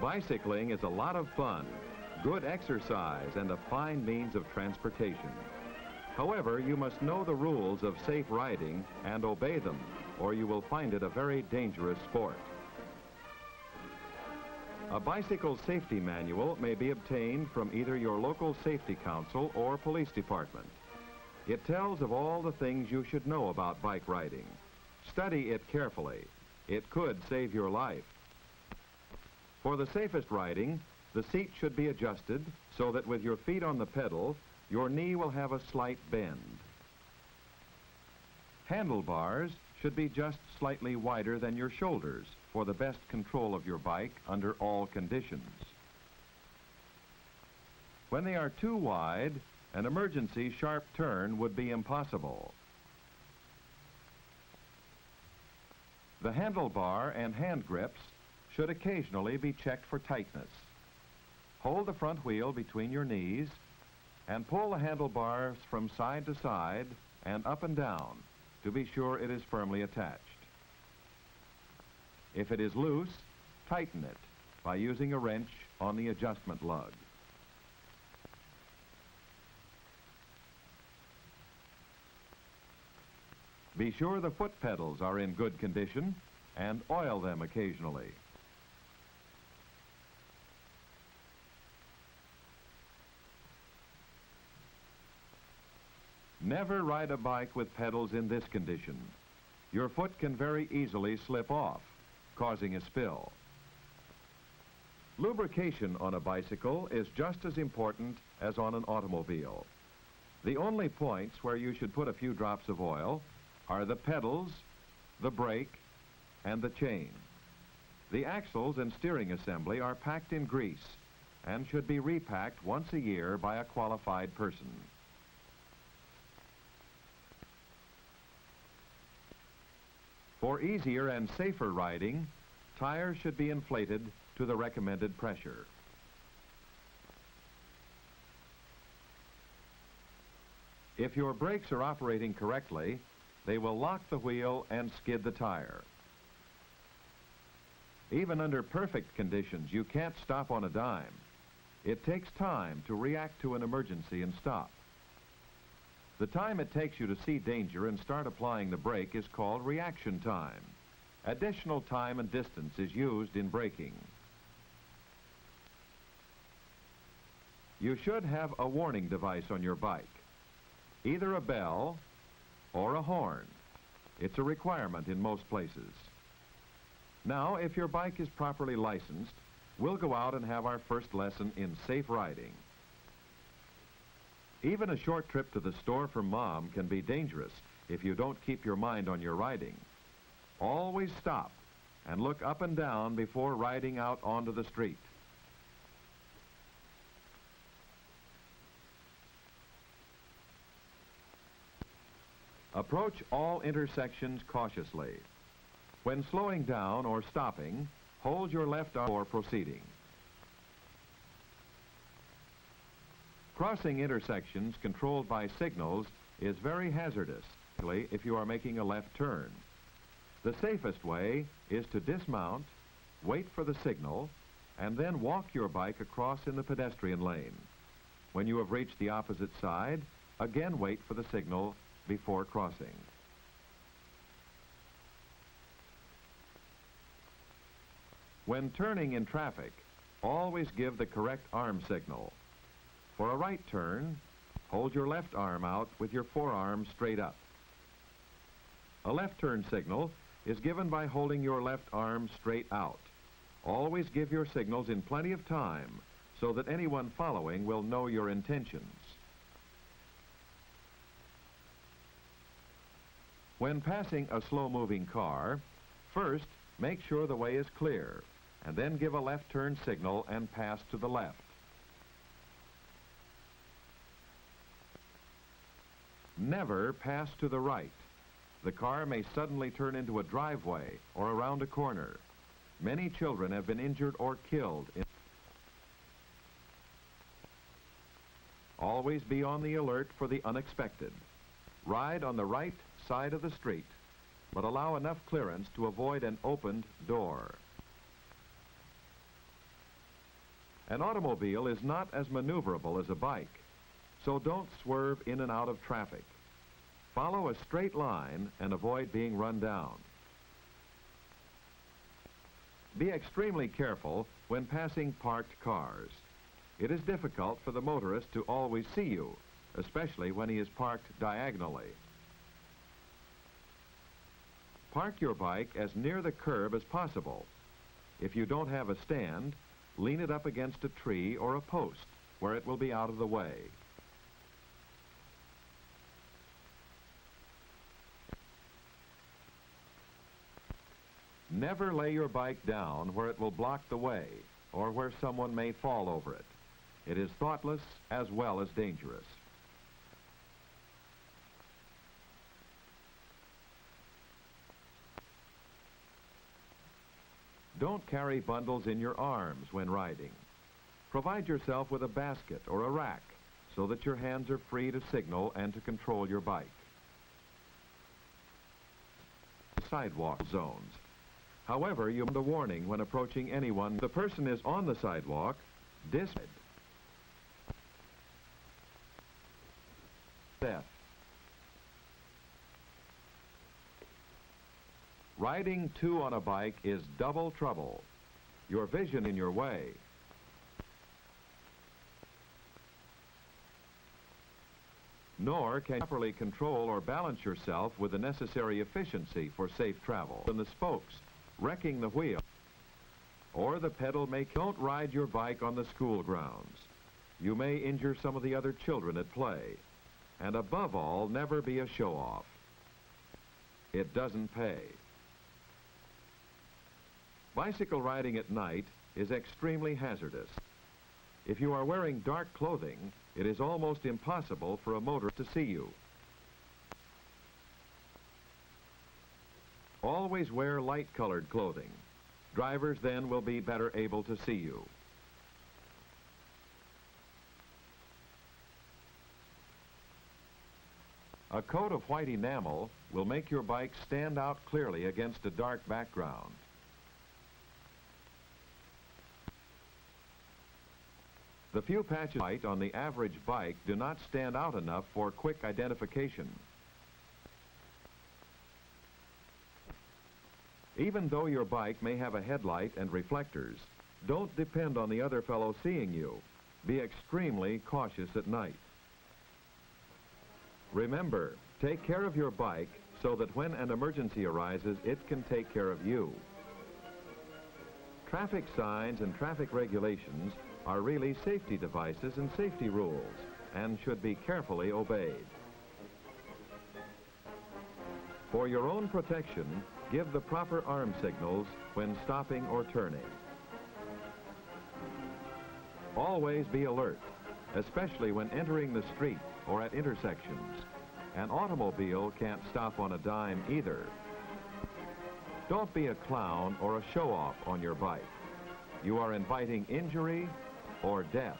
Bicycling is a lot of fun, good exercise, and a fine means of transportation. However, you must know the rules of safe riding and obey them, or you will find it a very dangerous sport. A bicycle safety manual may be obtained from either your local safety council or police department. It tells of all the things you should know about bike riding. Study it carefully. It could save your life. For the safest riding, the seat should be adjusted so that with your feet on the pedal, your knee will have a slight bend. Handlebars should be just slightly wider than your shoulders for the best control of your bike under all conditions. When they are too wide, an emergency sharp turn would be impossible. The handlebar and hand grips should occasionally be checked for tightness. Hold the front wheel between your knees and pull the handlebars from side to side and up and down to be sure it is firmly attached. If it is loose, tighten it by using a wrench on the adjustment lug. Be sure the foot pedals are in good condition and oil them occasionally. Never ride a bike with pedals in this condition. Your foot can very easily slip off, causing a spill. Lubrication on a bicycle is just as important as on an automobile. The only points where you should put a few drops of oil are the pedals, the brake, and the chain. The axles and steering assembly are packed in grease and should be repacked once a year by a qualified person. For easier and safer riding, tires should be inflated to the recommended pressure. If your brakes are operating correctly, they will lock the wheel and skid the tire. Even under perfect conditions, you can't stop on a dime. It takes time to react to an emergency and stop. The time it takes you to see danger and start applying the brake is called reaction time. Additional time and distance is used in braking. You should have a warning device on your bike, either a bell or a horn. It's a requirement in most places. Now, if your bike is properly licensed, we'll go out and have our first lesson in safe riding. Even a short trip to the store for Mom can be dangerous if you don't keep your mind on your riding. Always stop and look up and down before riding out onto the street. Approach all intersections cautiously. When slowing down or stopping, hold your left arm for proceeding. Crossing intersections controlled by signals is very hazardous, particularly if you are making a left turn. The safest way is to dismount, wait for the signal, and then walk your bike across in the pedestrian lane. When you have reached the opposite side, again wait for the signal before crossing. When turning in traffic, always give the correct arm signal. For a right turn, hold your left arm out with your forearm straight up. A left turn signal is given by holding your left arm straight out. Always give your signals in plenty of time so that anyone following will know your intentions. When passing a slow-moving car, first make sure the way is clear, and then give a left turn signal and pass to the left. Never pass to the right. The car may suddenly turn into a driveway or around a corner. Many children have been injured or killed. Always be on the alert for the unexpected. Ride on the right side of the street, but allow enough clearance to avoid an opened door. An automobile is not as maneuverable as a bike, so don't swerve in and out of traffic. Follow a straight line and avoid being run down. Be extremely careful when passing parked cars. It is difficult for the motorist to always see you, especially when he is parked diagonally. Park your bike as near the curb as possible. If you don't have a stand, lean it up against a tree or a post where it will be out of the way. Never lay your bike down where it will block the way or where someone may fall over it. It is thoughtless as well as dangerous. Don't carry bundles in your arms when riding. Provide yourself with a basket or a rack so that your hands are free to signal and to control your bike. Sidewalk zones. However, you need a warning when approaching anyone. The person is on the sidewalk. Death. Riding two on a bike is double trouble. Your vision in your way. Nor can you properly control or balance yourself with the necessary efficiency for safe travel. And the spokes, wrecking the wheel, or the pedal may... Don't ride your bike on the school grounds. You may injure some of the other children at play. And above all, never be a show-off. It doesn't pay. Bicycle riding at night is extremely hazardous. If you are wearing dark clothing, it is almost impossible for a motorist to see you. Always wear light-colored clothing. Drivers then will be better able to see you. A coat of white enamel will make your bike stand out clearly against a dark background. The few patches of white on the average bike do not stand out enough for quick identification. Even though your bike may have a headlight and reflectors, don't depend on the other fellow seeing you. Be extremely cautious at night. Remember, take care of your bike so that when an emergency arises, it can take care of you. Traffic signs and traffic regulations are really safety devices and safety rules and should be carefully obeyed. For your own protection, give the proper arm signals when stopping or turning. Always be alert, especially when entering the street or at intersections. An automobile can't stop on a dime either. Don't be a clown or a show-off on your bike. You are inviting injury or death.